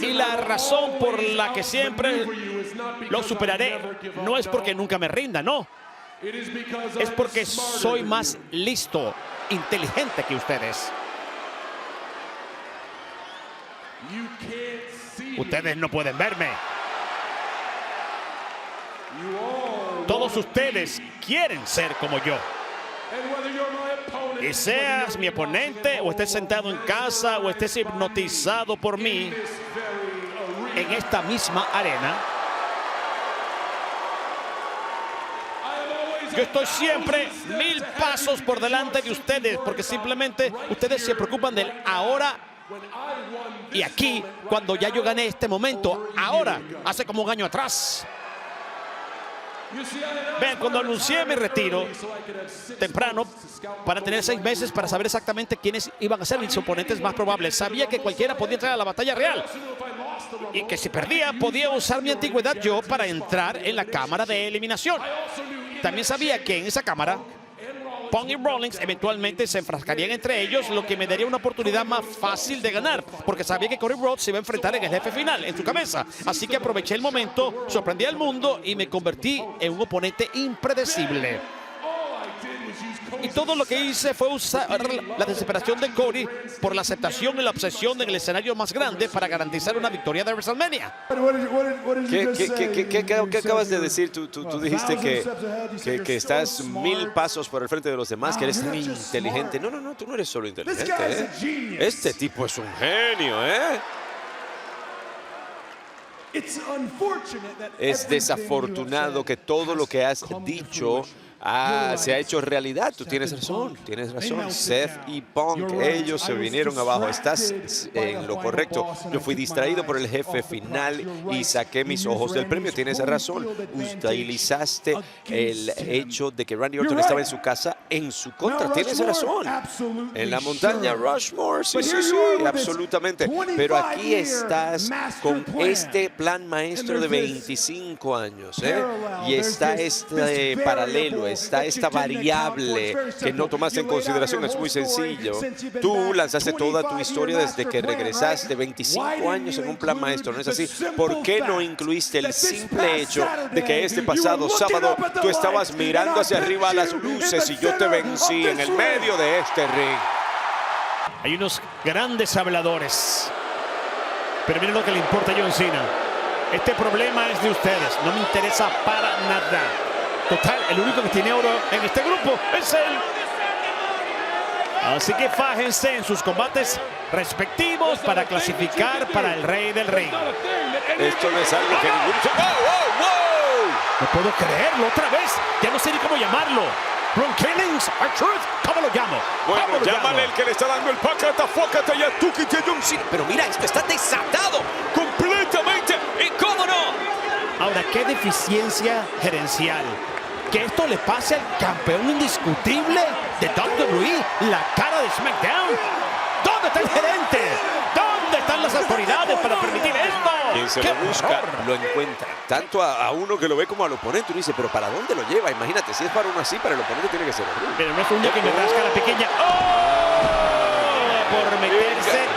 Y la razón por la que siempre lo superaré no es porque nunca me rinda, no. Es porque soy más listo, inteligente que ustedes. Ustedes no pueden verme. Todos ustedes quieren ser como yo. Y seas mi oponente, o estés sentado en casa, o estés hipnotizado por mí en esta misma arena, yo estoy siempre 1000 pasos por delante de ustedes, porque simplemente ustedes se preocupan del ahora y aquí, cuando ya yo gané este momento, ahora, hace como un año atrás. Vean, cuando anuncié mi retiro temprano, para tener 6 meses para saber exactamente quiénes iban a ser mis oponentes más probables, sabía que cualquiera podía entrar a la batalla real y que si perdía podía usar mi antigüedad yo para entrar en la cámara de eliminación. También sabía que en esa cámara Punk y Rollins eventualmente se enfrascarían entre ellos, lo que me daría una oportunidad más fácil de ganar, porque sabía que Cody Rhodes se iba a enfrentar en el jefe final, en su cabeza. Así que aproveché el momento, sorprendí al mundo y me convertí en un oponente impredecible. Y todo lo que hice fue usar la desesperación de Cody por la aceptación y la obsesión en el escenario más grande para garantizar una victoria de WrestleMania. ¿Qué acabas de decir? Tú dijiste que estás 1000 pasos por el frente de los demás, que eres tan inteligente. No, tú no eres solo inteligente, ¿eh? Este tipo es un genio, ¿eh? Es desafortunado que todo lo que has dicho se ha hecho realidad. Tú tienes razón. Seth y Punk, ellos se vinieron abajo. Estás en lo correcto. Yo fui distraído por el jefe final y saqué mis ojos del premio. Tienes razón. Utilizaste el hecho de que Randy Orton estaba en su casa en su contra. Tienes razón. En la montaña Rushmore, sí, absolutamente. Pero aquí estás con este plan maestro de 25 años, ¿eh? Y está este paralelo, está esta variable que no tomaste en consideración. Es muy sencillo. Tú lanzaste toda tu historia desde que regresaste, 25 años en un plan maestro, ¿no es así? ¿Por qué no incluiste el simple hecho de que este pasado sábado tú estabas mirando hacia arriba a las luces y yo te vencí en el medio de este ring? Hay unos grandes habladores, pero miren lo que le importa a John Cena. Este problema es de ustedes, no me interesa para nada. Total, el único que tiene oro en este grupo es él. Así que fájense en sus combates respectivos para clasificar para el Rey del Ring. Esto no es algo que ningún... ¡Wow! No puedo creerlo otra vez. Ya no sé ni cómo llamarlo. Ron Killings, R-Truth, ¿cómo lo llamo? Bueno, llámale el que le está dando el pacata, fócate ya, tú que tiene un... Pero mira, esto está desatado completamente. ¿Y cómo no? Ahora, qué deficiencia gerencial. Que esto le pase al campeón indiscutible de WWE, la cara de SmackDown. ¿Dónde está el gerente? ¿Dónde están las autoridades para permitir esto? Quien se lo busca, lo encuentra. Tanto a uno que lo ve como al oponente. Uno dice, pero ¿para dónde lo lleva? Imagínate, si es para uno así, para el oponente tiene que ser horrible. Pero no es un día que me rasca la pequeña. ¡Oh! Por meterse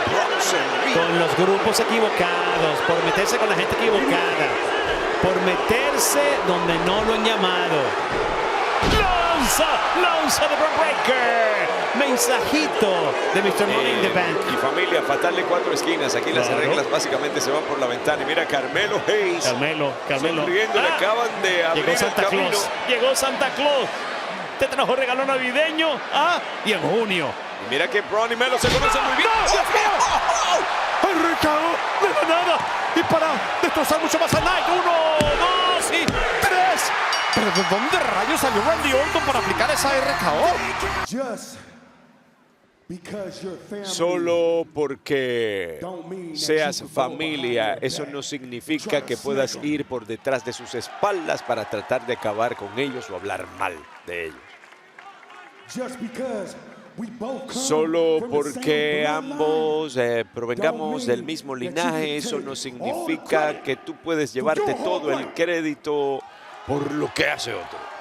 con los grupos equivocados, por meterse con la gente equivocada, por meterse donde no lo han llamado. ¡Lanza de Bron Breakker! Mensajito de Mr. Money in the Bank. Y familia, fatal de 4 esquinas. Aquí las reglas básicamente se van por la ventana. Y mira, Carmelo Hayes. Carmelo. Sonriendo, le acaban de abrir Llegó Santa el camino. Claus. Llegó Santa Claus. Te trajo regalo navideño. Y en junio. Y mira que Bron y Melo se conocen muy bien. ¡No! ¡El recado de la nada! Y para destrozar mucho más a Knight. 1, 2 y 3. ¿Pero de dónde rayos salió Randy Orton para aplicar esa RKO? Solo porque seas familia, eso no significa que puedas ir por detrás de sus espaldas para tratar de acabar con ellos o hablar mal de ellos. Solo porque ambos provengamos del mismo linaje, eso no significa que tú puedes llevarte todo el crédito por lo que hace otro.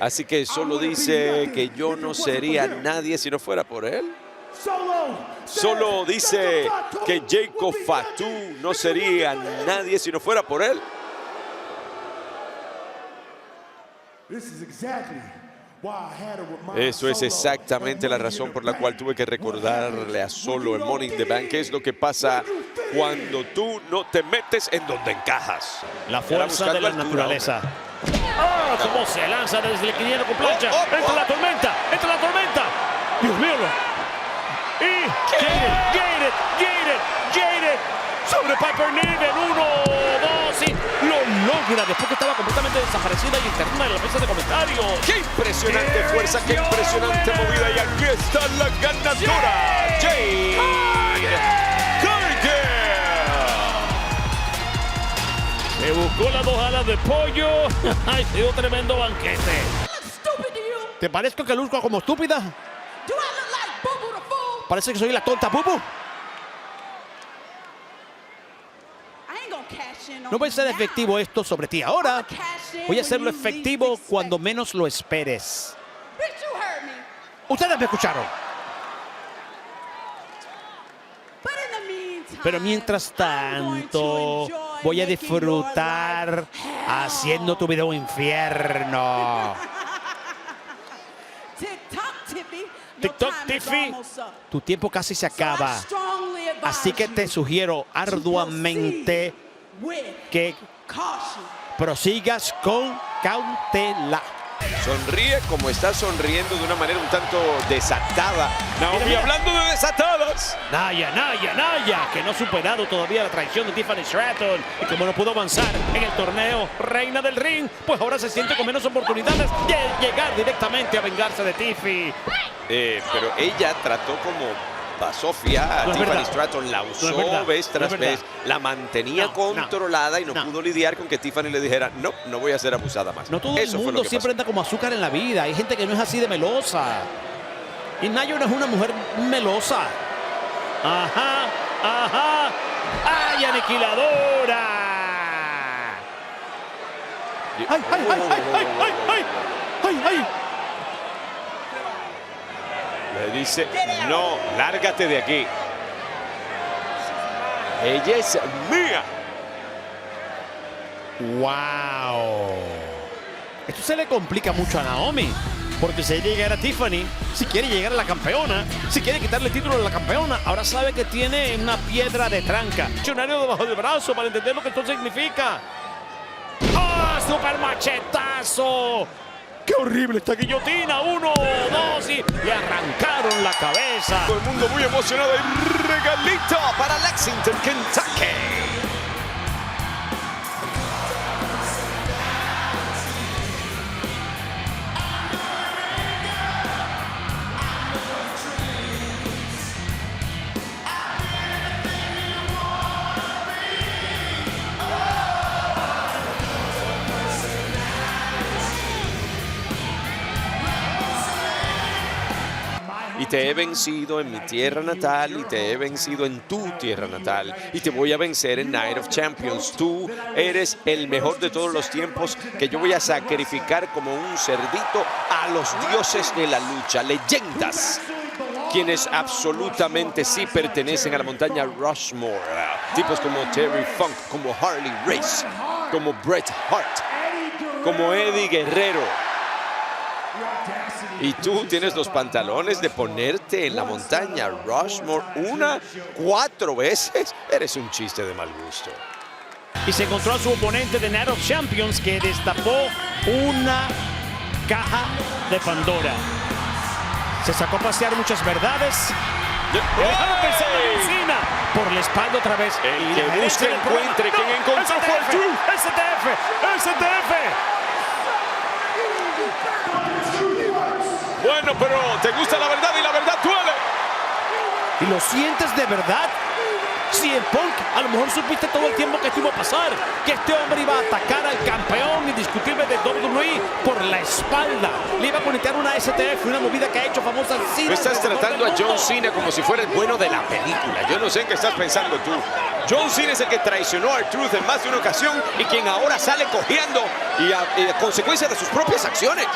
Así que solo dice que yo no sería nadie si no fuera por él. Solo dice que Jacob Fatu no sería nadie si no fuera por él. Eso es exactamente la razón por la cual tuve que recordarle a Solo en Money in the Bank. ¿Qué es lo que pasa cuando tú no te metes en donde encajas? La fuerza de la naturaleza. ¡Oh! Cómo se lanza desde el esquinero con plancha. Entra la tormenta. Entra la tormenta. Dios mío. Y Jaded. Sobre Piper Niven. 1, 2 y lo logra después que estaba completamente desaparecida y interna en la mesa de comentarios. ¡Qué impresionante fuerza! ¡Qué impresionante movida! Y aquí está la ganadora, Jade Cargill. Se buscó las 2 alas de pollo. ¡Ay, se dio tremendo banquete! ¿Te parezco que luzco como estúpida? Parece que soy la tonta Bubu. No voy a ser efectivo esto sobre ti ahora. Voy a hacerlo efectivo cuando menos lo esperes. Ustedes me escucharon. Pero mientras tanto, voy a disfrutar haciendo tu vida un infierno. TikTok, Tiffy, tu tiempo casi se acaba. Así que te sugiero arduamente que prosigas con cautela. Sonríe como está sonriendo de una manera un tanto desatada. Naomi, hablando de desatadas. Naya, que no ha superado todavía la traición de Tiffany Stratton. Y como no pudo avanzar en el torneo Reina del Ring, pues ahora se siente con menos oportunidades de llegar directamente a vengarse de Tiffy. Pero ella trató como Sofía, no Tiffany Stratton la usó vez tras vez, la mantenía controlada y no pudo lidiar con que Tiffany le dijera no voy a ser abusada más. No todo el mundo siempre anda como azúcar en la vida. Hay gente que no es así de melosa. Y Nia no es una mujer melosa. Ajá. ¡Ay, aniquiladora! ¡Ay! Le dice, no, lárgate de aquí. Ella es mía. ¡Wow! Esto se le complica mucho a Naomi. Porque si ella llegara a Tiffany, si quiere llegar a la campeona, si quiere quitarle el título a la campeona, ahora sabe que tiene una piedra de tranca. Diccionario debajo del brazo para entender lo que esto significa. ¡Oh, super machetazo! ¡Qué horrible esta guillotina! 1, 2 y le arrancaron la cabeza. Todo el mundo muy emocionado y regalito para Lexington, Kentucky. Y te he vencido en mi tierra natal y te he vencido en tu tierra natal y te voy a vencer en Night of Champions. Tú eres el mejor de todos los tiempos que yo voy a sacrificar como un cerdito a los dioses de la lucha, leyendas, quienes absolutamente sí pertenecen a la montaña Rushmore. Tipos como Terry Funk, como Harley Race, como Bret Hart, como Eddie Guerrero. Y tú tienes los pantalones de ponerte en la montaña Rushmore 4 veces. Eres un chiste de mal gusto. Y se encontró a su oponente de Night of Champions que destapó una caja de Pandora. Se sacó a pasear muchas verdades. Le dejaron pensando en encima. Por la espalda otra vez. El que busque encuentre. Quien encontró fue tú. STF. Bueno, pero te gusta la verdad y la verdad duele. ¿Y lo sientes de verdad? Si el Punk, a lo mejor supiste todo el tiempo que esto iba a pasar, que este hombre iba a atacar al campeón indiscutible de WWE por la espalda. Le iba a conectar una STF, una movida que ha hecho famosa al cine. Estás tratando a John Cena como si fuera el bueno de la película. Yo no sé en qué estás pensando tú. John Cena es el que traicionó a R-Truth en más de una ocasión y quien ahora sale cojeando y a consecuencia de sus propias acciones.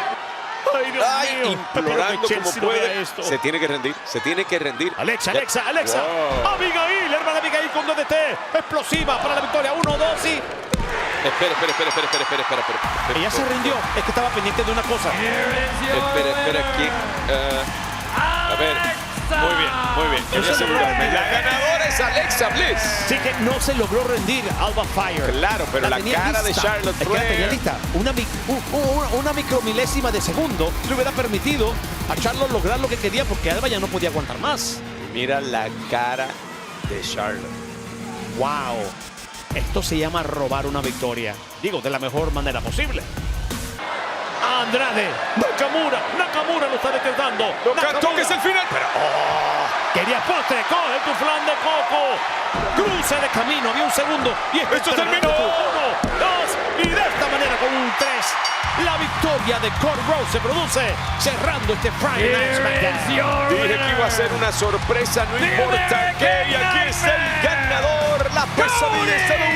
Ay, Dios mío. Implorando Espero que como Chelsea no vea puede. esto. Se tiene que rendir, se tiene que rendir. Alexa. Wow. Abigail, hermana Abigail con DDT. Explosiva para la victoria. 1, 2 y... Espera. Ella se rindió. Es que estaba pendiente de una cosa. Espera, ¿quién? A ver, muy bien. Quería asegurarme. La ganadora es Alexa Bliss. Sí que no se logró rendir Alba Fire. Claro, pero la tenía cara de lista. Charlotte Es que la tenía Flair. lista. Una micromilésima de segundo le hubiera permitido a Charlotte lograr lo que quería porque Alba ya no podía aguantar más. Mira la cara de Charlotte. ¡Wow! Esto se llama robar una victoria. Digo, de la mejor manera posible. Andrade, Nakamura lo está decretando. Lo cantó que es el final. Pero Quería postre, coge tu flan de coco. Cruce de camino, había un segundo. Y Esto terminó. 1, 2, y de esta manera con un 3. La victoria de Cody Rhodes se produce cerrando este Friday Night SmackDown. dije que iba a ser una sorpresa, no importa qué. Y aquí es el ganador, la pesadilla estadounidense.